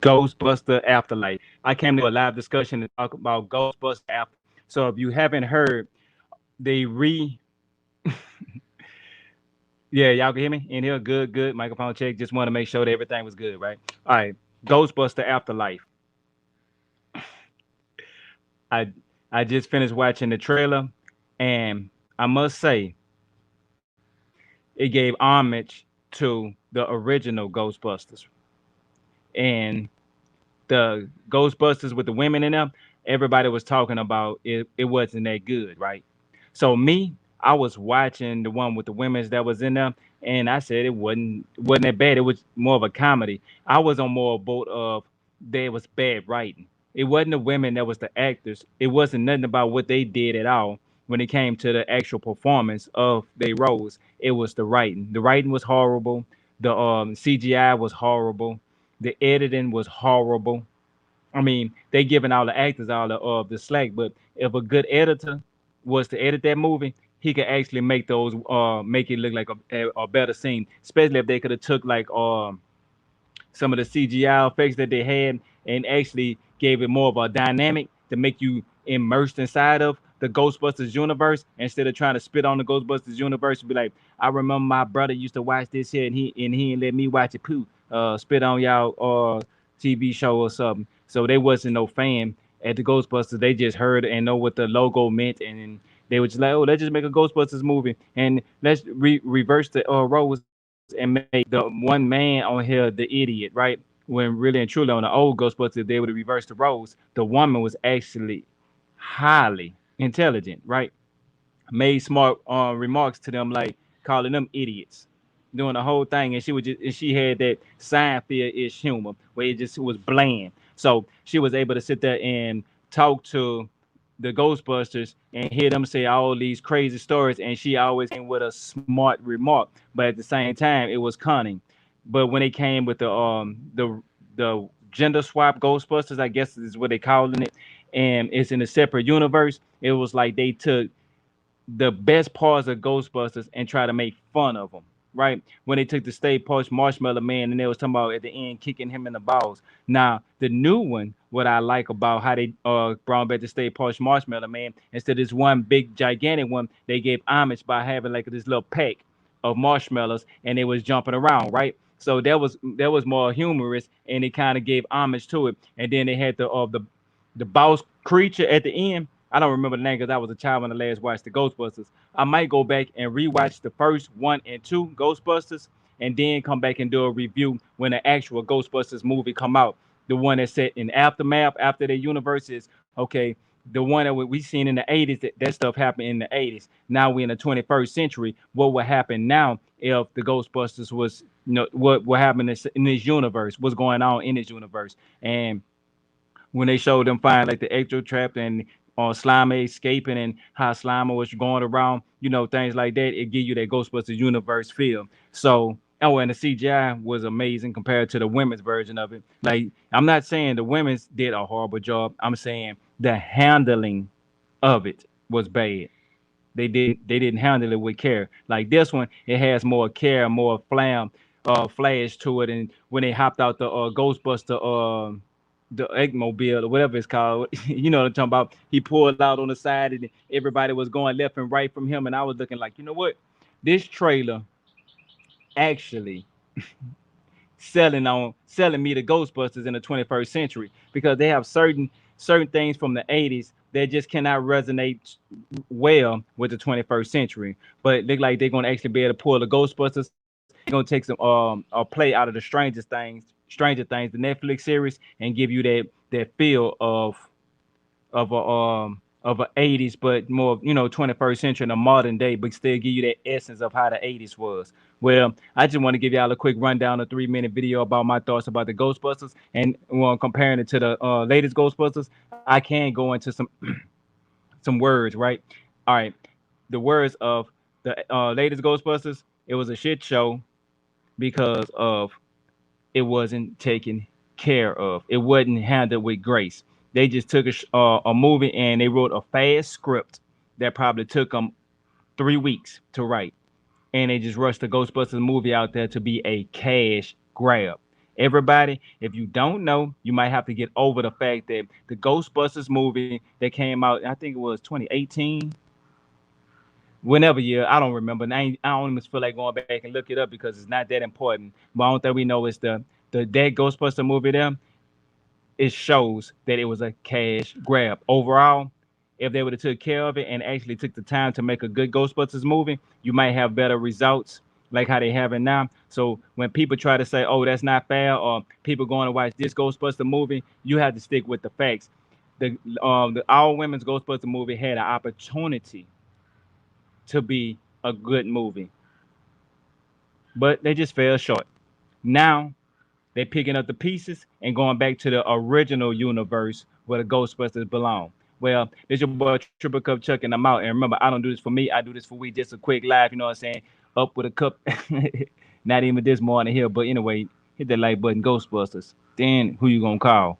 Ghostbuster Afterlife. I came to a live discussion to talk about Ghostbuster After. So if you haven't heard, they re yeah, y'all can hear me in here. Good, good. Microphone check. Just want to make sure that everything was good, right? All right. Ghostbuster Afterlife. I I just finished watching the trailer, and I must say it gave homage to the original Ghostbusters. And the Ghostbusters with the women in them, everybody was talking about it. It wasn't that good, right? So me, I was watching the one with the women's that was in them, and I said it wasn't that bad. It was more of a comedy. I was on more boat of there was bad writing. It wasn't the women that was the actors. It wasn't nothing about what they did at all when it came to the actual performance of their roles. It was the writing. The writing was horrible. The CGI was horrible. The editing was horrible. I mean, they giving all the actors all the slack, but if a good editor was to edit that movie, he could actually make those make it look like a better scene. Especially if they could have took like some of the CGI effects that they had and actually gave it more of a dynamic to make you immersed inside of the Ghostbusters universe instead of trying to spit on the Ghostbusters universe and be like, I remember my brother used to watch this here and he ain't let me watch it poo. Spit on y'all TV show or something. So they wasn't no fan at the Ghostbusters. They just heard and know what the logo meant and they were just like, oh, let's just make a Ghostbusters movie and let's reverse the roles and make the one man on here the idiot, right? When really and truly on the old Ghostbusters, they would have reversed the roles. The woman was actually highly intelligent, right? Made smart remarks to them, like calling them idiots, doing the whole thing, and she would just and she had that Seinfeld-ish humor where it just was bland. So she was able to sit there and talk to the Ghostbusters and hear them say all these crazy stories, and she always came with a smart remark, but at the same time, it was cunning. But when it came with the gender swap Ghostbusters, I guess is what they calling it, and it's in a separate universe. It was like they took the best parts of Ghostbusters and try to make fun of them. Right when they took the Stay Puft Marshmallow Man and they was talking about at the end kicking him in the balls. Now the new one, what I like about how they brought back the Stay Puft Marshmallow Man instead of this one big gigantic one, they gave homage by having like this little pack of marshmallows and they was jumping around. Right, so that was more humorous and it kind of gave homage to it. And then they had the boss creature at the end. I don't remember the name because I was a child when I last watched the Ghostbusters. I might go back and rewatch the first one and two Ghostbusters, and then come back and do a review when the actual Ghostbusters movie come out. The one that's set in aftermath after the universe is okay. The one that we seen in the 80s, that stuff happened in the 80s. Now we're in the 21st century. What would happen now if the Ghostbusters was, what happened in this universe? What's going on in this universe? And when they showed them find like the extra trap and Slimy escaping and how Slimy was going around, things like that, it give you that Ghostbusters universe feel. So, oh, and the CGI was amazing compared to the women's version of it. Like, I'm not saying the women's did a horrible job. I'm saying the handling of it was bad. They didn't handle it with care. Like this one, it has more care, more flash to it. And when they hopped out the Eggmobile or whatever it's called, you know what I'm talking about. He pulled out on the side and everybody was going left and right from him. And I was looking like, you know what? This trailer actually selling me the Ghostbusters in the 21st century because they have certain things from the 80s that just cannot resonate well with the 21st century. But it look like they're gonna actually be able to pull the Ghostbusters. They're gonna take some a play out of the Stranger Things, the Netflix series, and give you that feel of a 80s, but more 21st century in a modern day, but still give you that essence of how the 80s was. Well, I just want to give y'all a quick rundown, a 3 minute video about my thoughts about the Ghostbusters, and comparing it to the latest Ghostbusters. I can go into some words, right? All right, the words of the latest Ghostbusters. It was a shit show because of it wasn't taken care of. It wasn't handled with grace. They just took a movie and they wrote a fast script that probably took them 3 weeks to write, and they just rushed the Ghostbusters movie out there to be a cash grab. Everybody, if you don't know, you might have to get over the fact that the Ghostbusters movie that came out, I think it was 2018, whenever year, I don't remember. And I don't even feel like going back and look it up because it's not that important. But I don't think we know is the dead Ghostbuster movie there. It shows that it was a cash grab. Overall, if they would have took care of it and actually took the time to make a good Ghostbusters movie, you might have better results like how they have it now. So when people try to say, "Oh, that's not fair," or people going to watch this Ghostbuster movie, you have to stick with the facts. The all women's Ghostbuster movie had an opportunity to be a good movie, but they just fell short. Now they're picking up the pieces and going back to the original universe where the Ghostbusters belong. Well, this your boy Triple Cup Chuck, and I'm out. And remember, I don't do this for me. I do this for we. Just a quick live, you know what I'm saying? Up with a cup. Not even this morning here, but anyway, hit that like button, Ghostbusters. Then who you gonna call?